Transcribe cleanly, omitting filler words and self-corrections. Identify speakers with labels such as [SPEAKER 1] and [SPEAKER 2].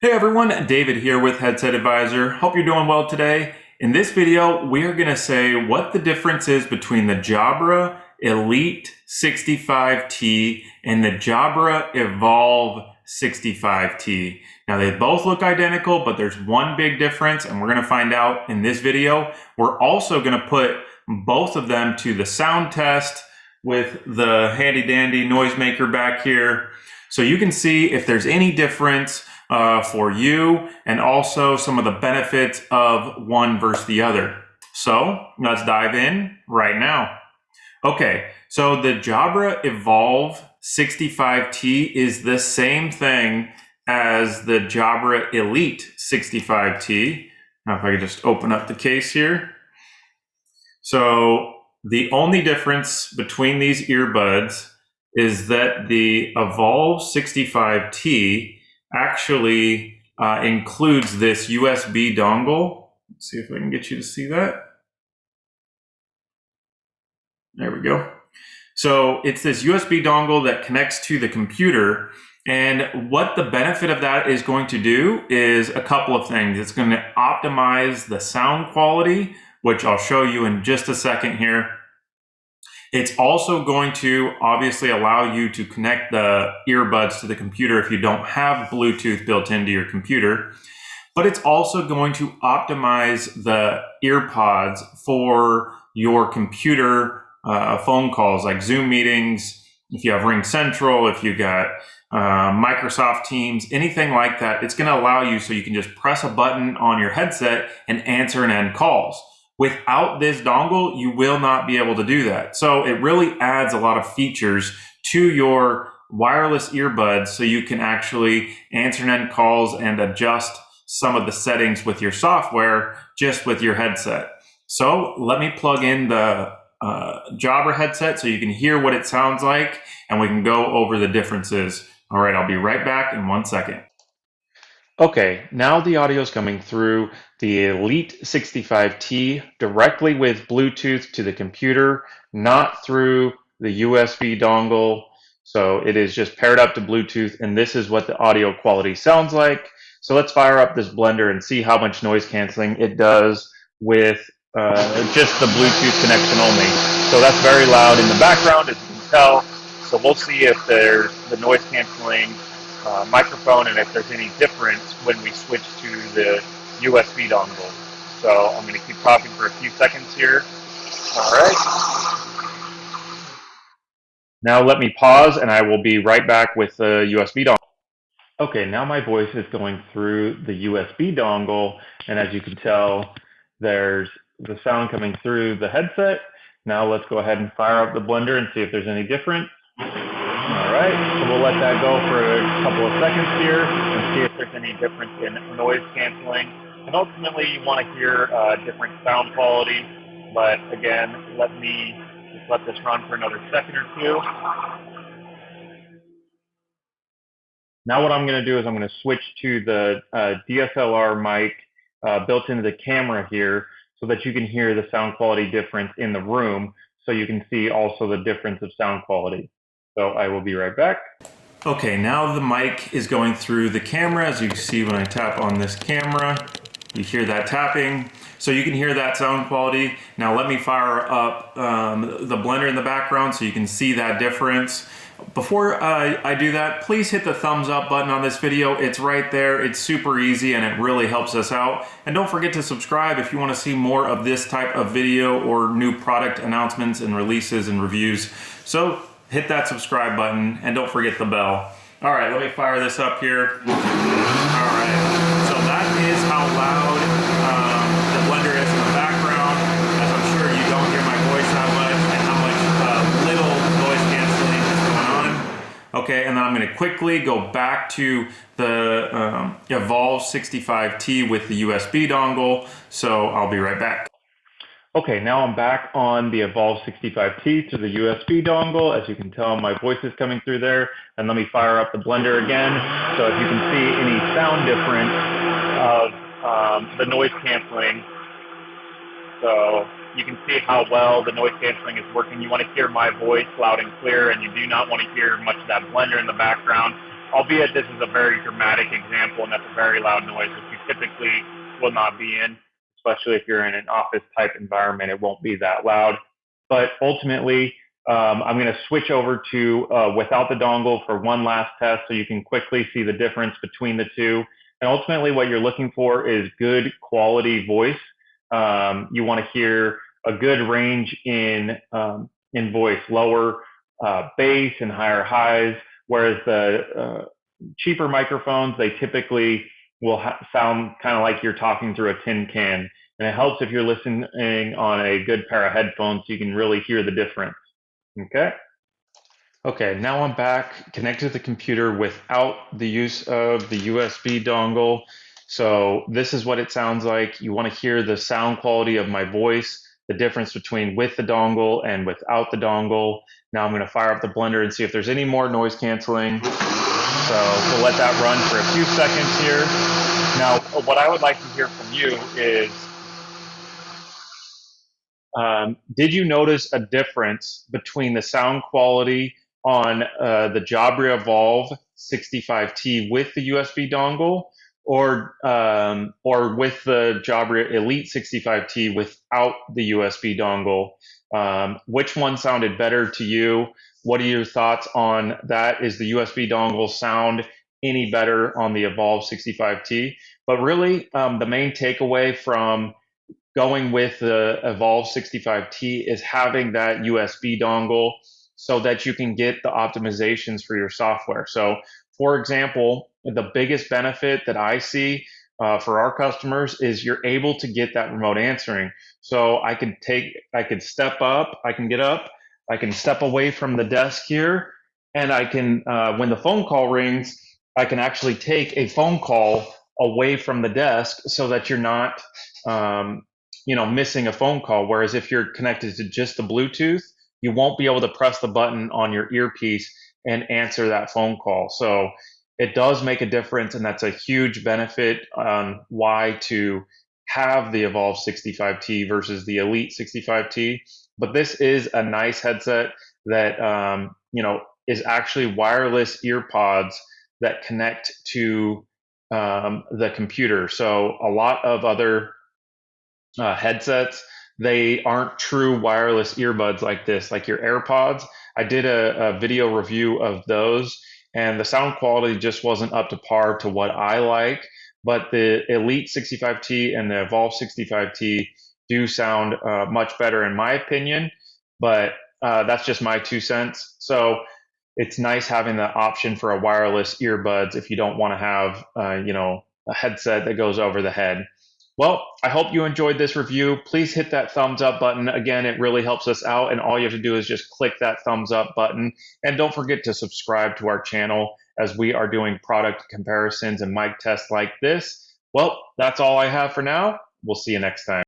[SPEAKER 1] Hey everyone, David here with Headset Advisor. Hope you're doing well today. In this video, we are going to say what the difference is between the Jabra Elite 65T and the Jabra Evolve 65T. Now they both look identical, but there's one big difference, and we're going to find out in this video. We're also going to put both of them to the sound test with the handy dandy noisemaker back here, so you can see if there's any difference for you, and also some of the benefits of one versus the other. So let's dive in right now. Okay, so the Jabra Evolve 65T is the same thing as the Jabra Elite 65T. Now if I could just open up the case here. So the only difference between these earbuds is that the Evolve 65T actually includes this USB dongle. Let's see if I can get you to see that. There we go. So it's this USB dongle that connects to the computer, and what the benefit of that is going to do is a couple of things. It's going to optimize the sound quality, which I'll show you in just a second here. It's also going to obviously allow you to connect the earbuds to the computer if you don't have Bluetooth built into your computer. But it's also going to optimize the earpods for your computer phone calls, like Zoom meetings, if you have Ring Central, if you got Microsoft Teams, anything like that. It's going to allow you so you can just press a button on your headset and answer and end calls. Without this dongle, you will not be able to do that. So it really adds a lot of features to your wireless earbuds so you can actually answer and end calls and adjust some of the settings with your software just with your headset. So let me plug in the Jabra headset so you can hear what it sounds like, and we can go over the differences. All right, I'll be right back in 1 second. Okay, now the audio is coming through the Elite 65T directly with Bluetooth to the computer, not through the USB dongle. So it is just paired up to Bluetooth, and this is what the audio quality sounds like. So let's fire up this blender and see how much noise canceling it does with just the Bluetooth connection only. So that's very loud in the background, as you can tell. So we'll see if there's the noise canceling microphone and if there's any difference when we switch to the USB dongle. So I'm going to keep talking for a few seconds here. All right. Now let me pause, and I will be right back with the USB dongle. Okay, now my voice is going through the USB dongle, and as you can tell, there's the sound coming through the headset. Now let's go ahead and fire up the blender and see if there's any difference. All right, so we'll let that go for a couple of seconds here and see if there's any difference in noise canceling. And ultimately, you want to hear different sound quality. But again, let me just let this run for another second or two. Now what I'm going to do is I'm going to switch to the DSLR mic built into the camera here so that you can hear the sound quality difference in the room, so you can see also the difference of sound quality. So I will be right back. Okay, now the mic is going through the camera. As you can see when I tap on this camera, you hear that tapping. So you can hear that sound quality. Now let me fire up the blender in the background so you can see that difference. Before I do that, please hit the thumbs up button on this video. It's right there. It's super easy and it really helps us out. And don't forget to subscribe if you want to see more of this type of video or new product announcements and releases and reviews. So hit that subscribe button and don't forget the bell. All right, let me fire this up here. All right, so that is how loud the blender is in the background, as I'm sure you don't hear my voice that much and how much little noise canceling is going on. Okay, and then I'm going to quickly go back to the Evolve 65T with the USB dongle, so I'll be right back. Okay, now I'm back on the Evolve 65T to the USB dongle. As you can tell, my voice is coming through there. And let me fire up the blender again. So if you can see any sound difference of the noise canceling. So you can see how well the noise canceling is working. You want to hear my voice loud and clear, and you do not want to hear much of that blender in the background. albeit this is a very dramatic example and that's a very loud noise, which you typically will not be in, especially if you're in an office type environment. It won't be that loud. But ultimately, I'm going to switch over to without the dongle for one last test so you can quickly see the difference between the two. And ultimately, what you're looking for is good quality voice. You want to hear a good range in voice, lower bass and higher highs, whereas the cheaper microphones, they typically will sound kind of like you're talking through a tin can. And it helps if you're listening on a good pair of headphones so you can really hear the difference. Okay. Okay, now I'm back connected to the computer without the use of the USB dongle. So this is what it sounds like. You want to hear the sound quality of my voice, the difference between with the dongle and without the dongle. Now I'm going to fire up the blender and see if there's any more noise canceling. So we'll let that run for a few seconds here. Now, what I would like to hear from you is, did you notice a difference between the sound quality on the Jabra Evolve 65T with the USB dongle, or with the Jabra Elite 65T without the USB dongle? Which one sounded better to you? What are your thoughts on that? Is the USB dongle sound any better on the Evolve 65T? But really, the main takeaway from going with the Evolve 65T is having that USB dongle so that you can get the optimizations for your software. So, for example, the biggest benefit that I see for our customers is you're able to get that remote answering. So I could step up, I can get up, I can step away from the desk here, and I can, when the phone call rings, I can actually take a phone call away from the desk so that you're not, missing a phone call. Whereas if you're connected to just the Bluetooth, you won't be able to press the button on your earpiece and answer that phone call. So it does make a difference, and that's a huge benefit on why to have the Evolve 65T versus the Elite 65T. But this is a nice headset that is actually wireless earpods that connect to the computer. So a lot of other headsets, they aren't true wireless earbuds like this, like your AirPods. I did a video review of those, and the sound quality just wasn't up to par to what I like. But the Elite 65T and the Evolve 65T do sound much better in my opinion, but that's just my 2 cents. So it's nice having the option for a wireless earbuds if you don't want to have a headset that goes over the head. Well, I hope you enjoyed this review. Please hit that thumbs up button. Again, it really helps us out, and all you have to do is just click that thumbs up button. And don't forget to subscribe to our channel as we are doing product comparisons and mic tests like this. Well, that's all I have for now. We'll see you next time.